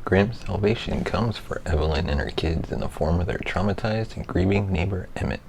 Grim salvation comes for Evelyn and her kids in the form of their traumatized and grieving neighbor Emmett,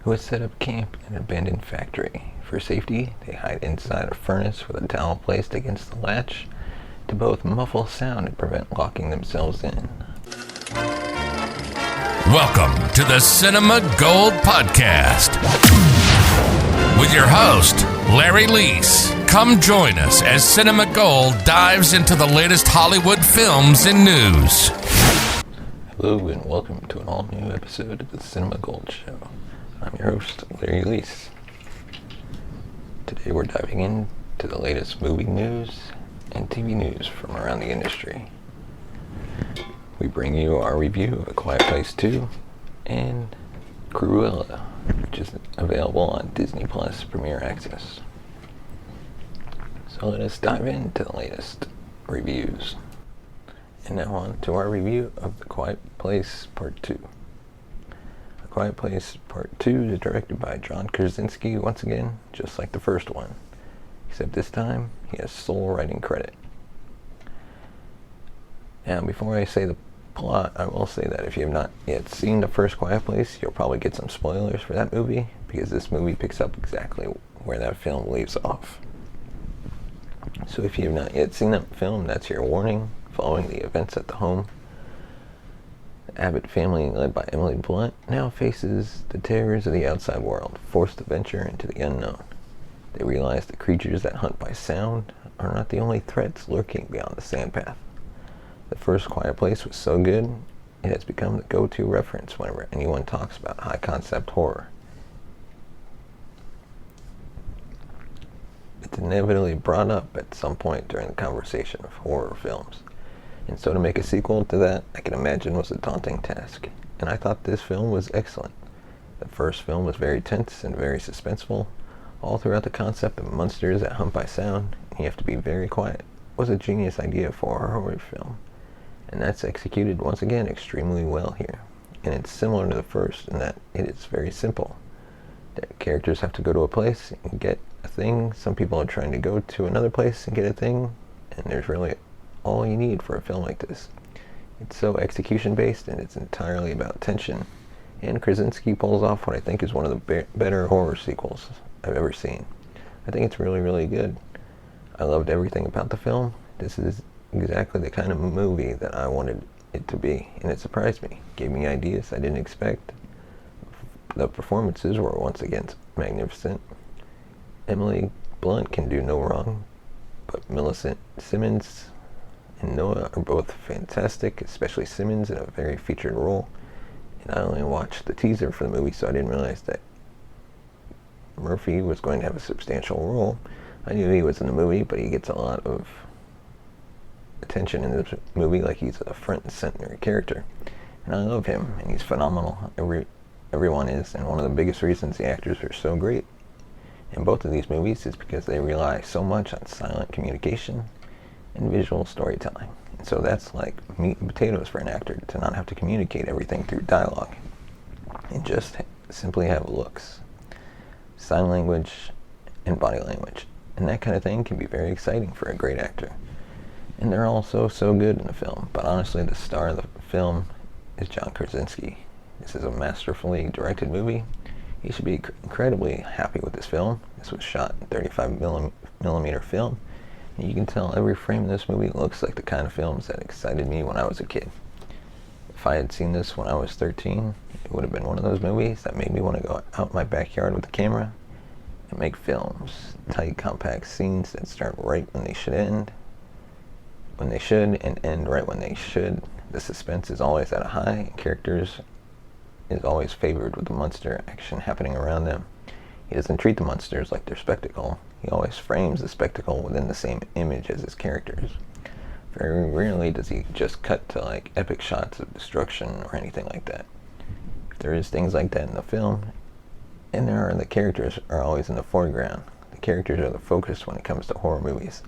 who has set up camp in an abandoned factory. For safety, they hide inside a furnace with a towel placed against the latch to both muffle sound and prevent locking themselves in. Welcome to the Cinema Gold Podcast with your host, Larry Leese. Come join us as Cinema Gold dives into the latest Hollywood films and news. Hello and welcome to an all-new episode of the Cinema Gold Show. I'm your host, Larry Leese. Today we're diving into the latest movie news and TV news from around the industry. We bring you our review of A Quiet Place 2 and Cruella, which is available on Disney Plus Premier Access. So let us dive into the latest reviews. And now on to our review of The Quiet Place Part 2. A Quiet Place Part 2 is directed by John Krasinski once again, just like the first one, except this time he has sole writing credit. Now before I say the plot, I will say that if you have not yet seen the first Quiet Place, you'll probably get some spoilers for that movie, because this movie picks up exactly where that film leaves off. So if you have not yet seen that film, that's your warning. Following the events at the home, the Abbott family, led by Emily Blunt, now faces the terrors of the outside world, forced to venture into the unknown. They realize the creatures that hunt by sound are not the only threats lurking beyond the sandpath. The first Quiet Place was so good, it has become the go-to reference whenever anyone talks about high-concept horror. It's inevitably brought up at some point during the conversation of horror films, and so to make a sequel to that, I can imagine, was a daunting task, and I thought this film was excellent. The first film was very tense and very suspenseful, all throughout the concept of monsters that hunt by sound, and you have to be very quiet. It was a genius idea for a horror film, and that's executed once again extremely well here. And it's similar to the first in that it is very simple. The characters have to go to a place and get a thing. Some people are trying to go to another place and get a thing, and there's really all you need for a film like this. It's so execution based, and it's entirely about tension, and Krasinski pulls off what I think is one of the better horror sequels I've ever seen. I think it's really, really good. I loved everything about the film. This is exactly the kind of movie that I wanted it to be, and it surprised me. Gave me ideas I didn't expect. The performances were once again magnificent. Emily Blunt can do no wrong, but Millicent Simmons and Noah are both fantastic, especially Simmons in a very featured role. And I only watched the teaser for the movie, so I didn't realize that Murphy was going to have a substantial role. I knew he was in the movie, but he gets a lot of attention in this movie, like he's a front and center character. And I love him, and he's phenomenal. Everyone is, and one of the biggest reasons the actors are so great in both of these movies is because they rely so much on silent communication and visual storytelling. And so that's like meat and potatoes for an actor, to not have to communicate everything through dialogue and just simply have looks, sign language, and body language. And that kind of thing can be very exciting for a great actor. And they're all so good in the film, but honestly the star of the film is John Krasinski. This is a masterfully directed movie. You should be incredibly happy with this film. This was shot in 35 millimeter film, and you can tell every frame of this movie looks like the kind of films that excited me when I was a kid. If I had seen this when I was 13, it would have been one of those movies that made me want to go out in my backyard with the camera and make films. Tight, compact scenes that start right when they should, and end right when they should. The suspense is always at a high, and characters is always favored with the monster action happening around them. He doesn't treat the monsters like they're spectacle. He always frames the spectacle within the same image as his characters. Very rarely does he just cut to like epic shots of destruction or anything like that. If there is things like that in the film, and the characters are always in the foreground. The characters are the focus when it comes to horror movies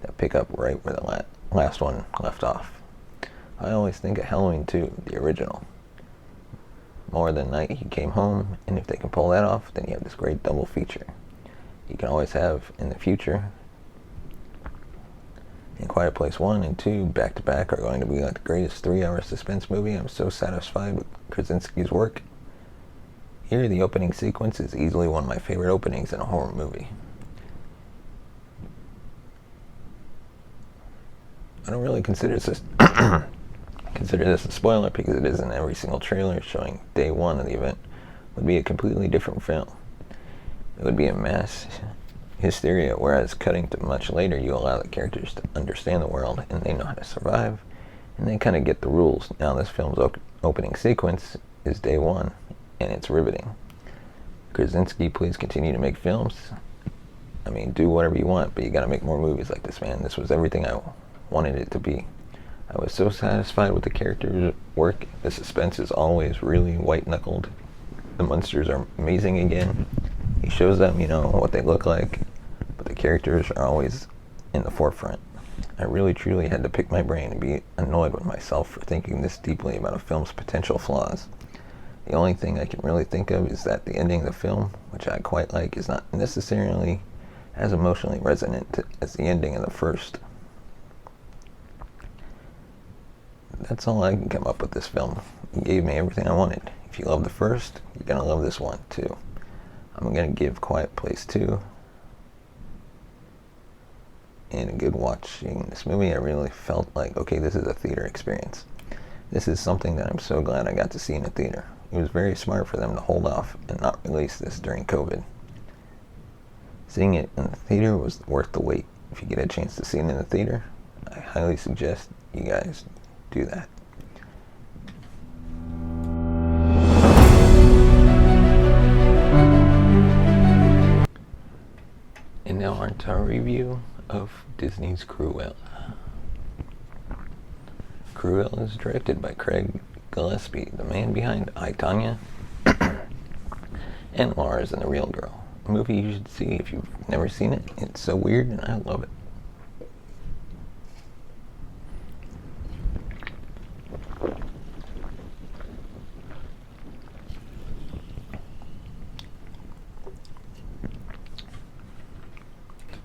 that pick up right where the last one left off. I always think of Halloween 2, the original. More Than Night, He Came Home, and if they can pull that off, then you have this great double feature. You can always have, in the future, And Quiet Place 1 and 2 back to back are going to be like the greatest 3-hour suspense movie. I'm so satisfied with Krasinski's work. Here, the opening sequence is easily one of my favorite openings in a horror movie. I don't really consider this a spoiler because it is in every single trailer showing day one of the event would be a completely different film. It would be a mass hysteria, whereas cutting to much later, you allow the characters to understand the world and they know how to survive and they kind of get the rules. Now this film's opening sequence is day one and it's riveting. Krasinski, please continue to make films. I mean, do whatever you want, but you gotta make more movies like this, man. This was everything I wanted it to be. I was so satisfied with the character's work. The suspense is always really white-knuckled. The monsters are amazing again. He shows them, what they look like, but the characters are always in the forefront. I really truly had to pick my brain and be annoyed with myself for thinking this deeply about a film's potential flaws. The only thing I can really think of is that the ending of the film, which I quite like, is not necessarily as emotionally resonant as the ending of the first. That's all I can come up with this film. It gave me everything I wanted. If you love the first, you're going to love this one too. I'm going to give Quiet Place 2 and a good watching this movie. I really felt like, okay, this is a theater experience. This is something that I'm so glad I got to see in a theater. It was very smart for them to hold off and not release this during COVID. Seeing it in the theater was worth the wait. If you get a chance to see it in the theater, I highly suggest you guys do that. And now on to our review of Disney's Cruella. Cruella is directed by Craig Gillespie, the man behind I, Tonya and Lars and the Real Girl. A movie you should see if you've never seen it. It's so weird and I love it.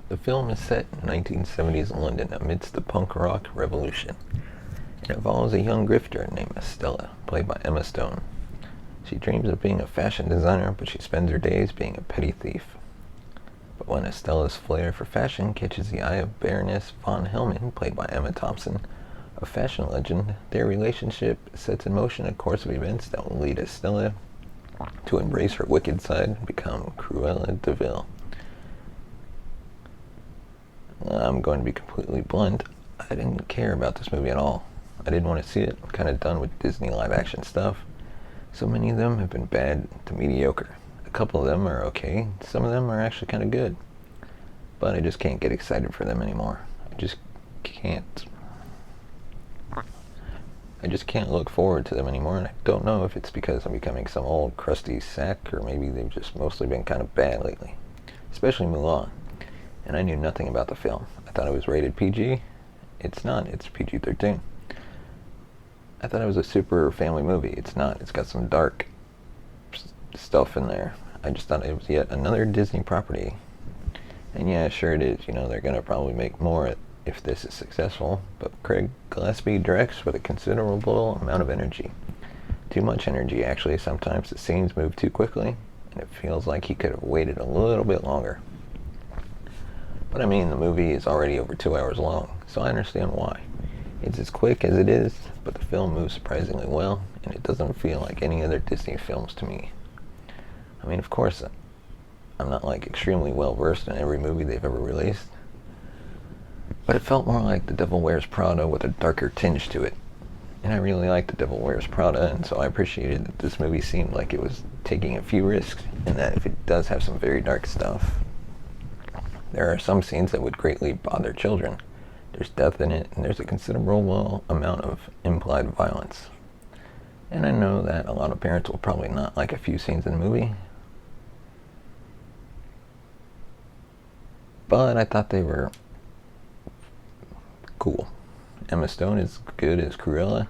The film is set in 1970s London amidst the punk rock revolution. It involves a young grifter named Estella, played by Emma Stone. She dreams of being a fashion designer, but she spends her days being a petty thief. But when Estella's flair for fashion catches the eye of Baroness von Hellman, played by Emma Thompson, a fashion legend, their relationship sets in motion a course of events that will lead Estella to embrace her wicked side and become Cruella de Vil. I'm going to be completely blunt. I didn't care about this movie at all. I didn't want to see it. I'm kind of done with Disney live-action stuff. So many of them have been bad to mediocre. A couple of them are okay. Some of them are actually kind of good. But I just can't get excited for them anymore. I just can't look forward to them anymore, and I don't know if it's because I'm becoming some old crusty sack, or maybe they've just mostly been kind of bad lately. Especially Mulan. And I knew nothing about the film. I thought it was rated PG. It's not. It's PG-13. I thought it was a super family movie. It's not. It's got some dark stuff in there. I just thought it was yet another Disney property. And yeah, sure it is. They're going to probably make more if this is successful. But Craig Gillespie directs with a considerable amount of energy. Too much energy, actually. Sometimes the scenes move too quickly, and it feels like he could have waited a little bit longer. But I mean, the movie is already over 2 hours long, so I understand why. It's as quick as it is, but the film moves surprisingly well, and it doesn't feel like any other Disney films to me. I mean, of course, I'm not extremely well versed in every movie they've ever released, but it felt more like The Devil Wears Prada with a darker tinge to it. And I really liked The Devil Wears Prada, and so I appreciated that this movie seemed like it was taking a few risks, and that if it does have some very dark stuff, there are some scenes that would greatly bother children. There's death in it, and there's a considerable amount of implied violence. And I know that a lot of parents will probably not like a few scenes in the movie, but I thought they were cool. Emma Stone is good as Cruella.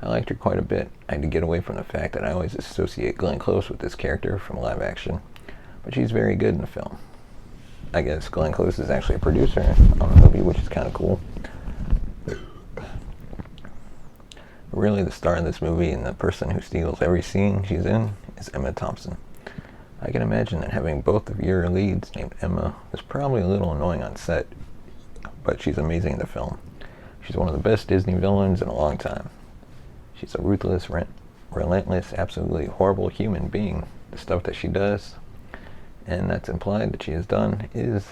I liked her quite a bit. I had to get away from the fact that I always associate Glenn Close with this character from live action, but she's very good in the film. I guess Glenn Close is actually a producer on the movie, which is kind of cool. Really, the star of this movie and the person who steals every scene she's in is Emma Thompson. I can imagine that having both of your leads named Emma was probably a little annoying on set, but she's amazing in the film. She's one of the best Disney villains in a long time. She's a ruthless, relentless, absolutely horrible human being. The stuff that she does, and that's implied that she has done, is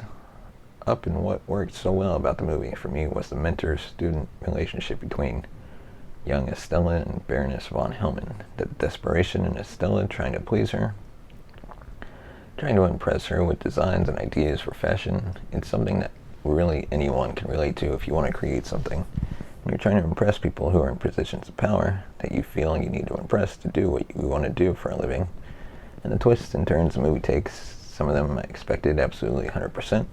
up in what worked so well about the movie for me was the mentor-student relationship between young Estella and Baroness von Hellman. The desperation in Estella trying to please her, trying to impress her with designs and ideas for fashion. It's something that really anyone can relate to if you want to create something. And you're trying to impress people who are in positions of power that you feel you need to impress to do what you want to do for a living. And the twists and turns the movie takes, some of them I expected absolutely 100%.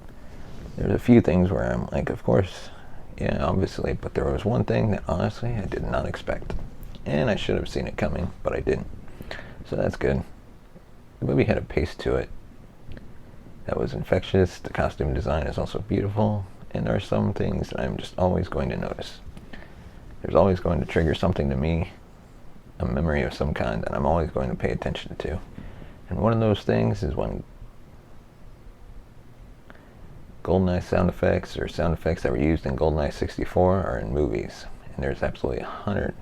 There's a few things where I'm like, of course, yeah, obviously, but there was one thing that honestly I did not expect. And I should have seen it coming, but I didn't. So that's good. The movie had a pace to it that was infectious. The costume design is also beautiful, and there are some things that I'm just always going to notice. There's always going to trigger something to me, a memory of some kind that I'm always going to pay attention to. And one of those things is when GoldenEye sound effects or sound effects that were used in GoldenEye 64 are in movies. And there's absolutely 100.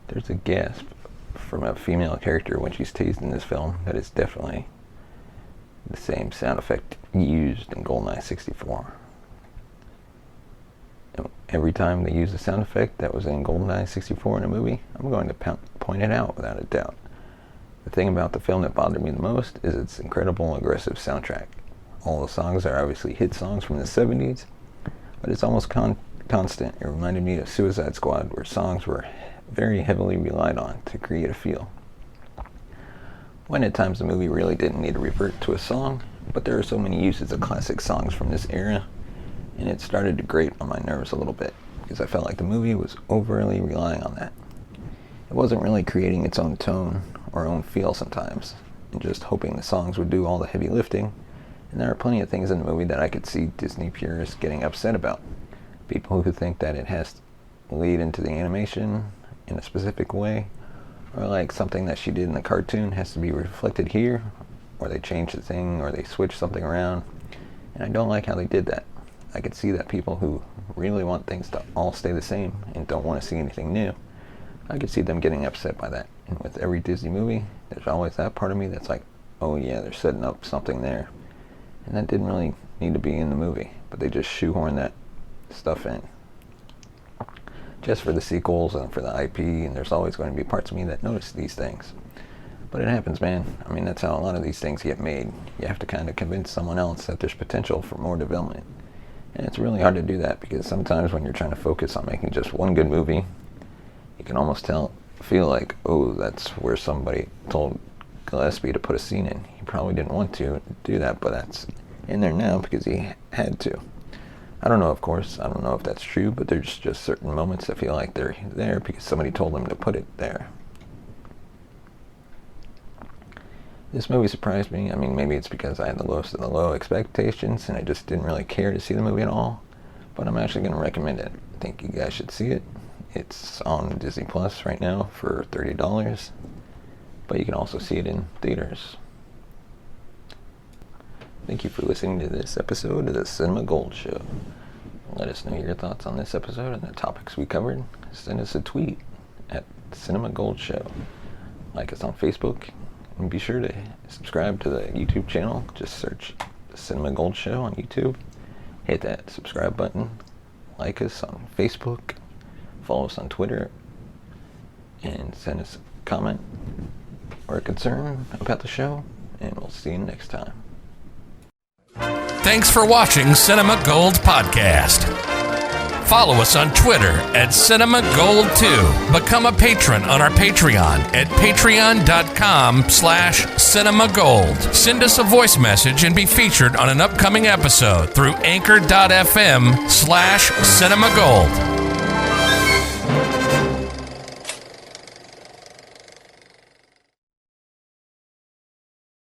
There's a gasp from a female character when she's teased in this film that is definitely the same sound effect used in GoldenEye 64. And every time they use a sound effect that was in GoldenEye 64 in a movie, I'm going to point it out without a doubt. The thing about the film that bothered me the most is its incredible aggressive soundtrack. All the songs are obviously hit songs from the 70s, but it's almost constant. It reminded me of Suicide Squad, where songs were very heavily relied on to create a feel. When at times the movie really didn't need to revert to a song, but there are so many uses of classic songs from this era, and it started to grate on my nerves a little bit, because I felt like the movie was overly relying on that. It wasn't really creating its own tone or own feel sometimes, and just hoping the songs would do all the heavy lifting, and there are plenty of things in the movie that I could see Disney purists getting upset about. People who think that it has to lead into the animation in a specific way, or like something that she did in the cartoon has to be reflected here, or they change the thing, or they switch something around, and I don't like how they did that. I could see that people who really want things to all stay the same and don't want to see anything new, I could see them getting upset by that. And with every Disney movie, there's always that part of me that's like, oh yeah, they're setting up something there. And that didn't really need to be in the movie, but they just shoehorn that stuff in. Just for the sequels and for the IP, and there's always going to be parts of me that notice these things. But it happens, man. I mean, that's how a lot of these things get made. You have to kind of convince someone else that there's potential for more development. And it's really hard to do that, because sometimes when you're trying to focus on making just one good movie, you can almost feel like, oh, that's where somebody told Gillespie to put a scene in. He probably didn't want to do that, but that's in there now because he had to. I don't know, of course. I don't know if that's true, but there's just certain moments that feel like they're there because somebody told them to put it there. This movie surprised me. I mean, maybe it's because I had the lowest of the low expectations and I just didn't really care to see the movie at all. But I'm actually going to recommend it. I think you guys should see it. It's on Disney Plus right now for $30. But you can also see it in theaters. Thank you for listening to this episode of the Cinema Gold Show. Let us know your thoughts on this episode and the topics we covered. Send us a tweet at Cinema Gold Show. Like us on Facebook. And be sure to subscribe to the YouTube channel. Just search the Cinema Gold Show on YouTube. Hit that subscribe button. Like us on Facebook. Follow us on Twitter. And send us a comment or a concern about the show. And we'll see you next time. Thanks for watching Cinema Gold Podcast. Follow us on Twitter at Cinema Gold 2. Become a patron on our Patreon at patreon.com/cinemagold. Send us a voice message and be featured on an upcoming episode through anchor.fm/cinemagold.